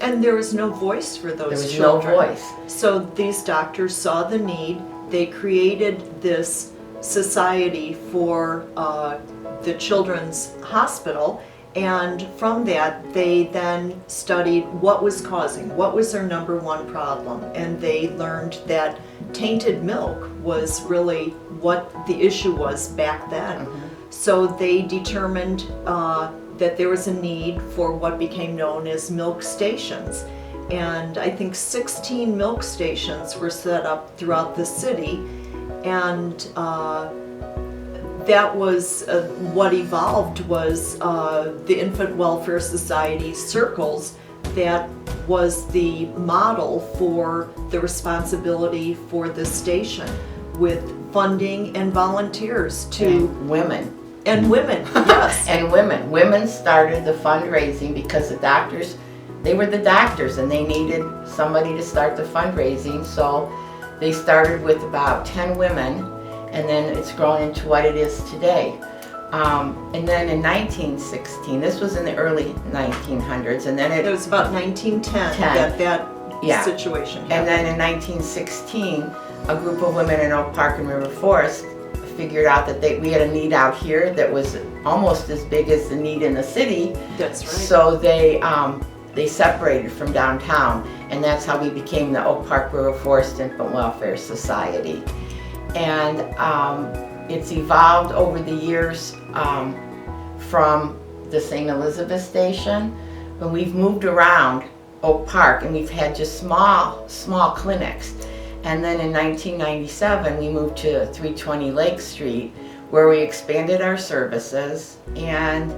And there was no voice for those There was children. no voice. So these doctors saw the need. They created this society for the Children's Hospital, and from that they then studied what was their number one problem, and they learned that tainted milk was really what the issue was back then. So they determined that there was a need for what became known as milk stations. And I think 16 milk stations were set up throughout the city, and that was what evolved was the Infant Welfare Society circles. That was the model for the responsibility for the station, with funding and volunteers to And women. and women, yes. And women. Women started the fundraising because the doctors, they were the doctors and they needed somebody to start the fundraising. So they started with about 10 women, and then it's grown into what it is today. And then in 1916, this was in the early 1900s, and then It was about 1910 that Yeah. situation happened. And then in 1916, a group of women in Oak Park and River Forest figured out that we had a need out here that was almost as big as the need in the city. That's right. So they separated from downtown, and that's how we became the Oak Park River Forest Infant Welfare Society. And it's evolved over the years from the St. Elizabeth station, but we've moved around Oak Park and we've had just small clinics. And then in 1997 we moved to 320 Lake Street, where we expanded our services, and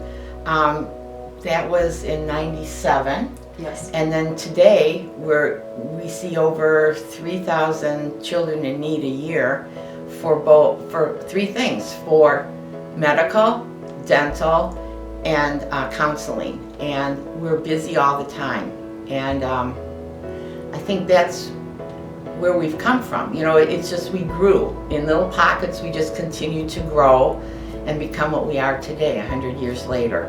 that was in 97. Yes. And then today we see over 3,000 children in need a year for three things: for medical, dental, and counseling. And we're busy all the time. And I think that's where we've come from. You know, it's just we grew in little pockets. We just continue to grow and become what we are today, 100 years later.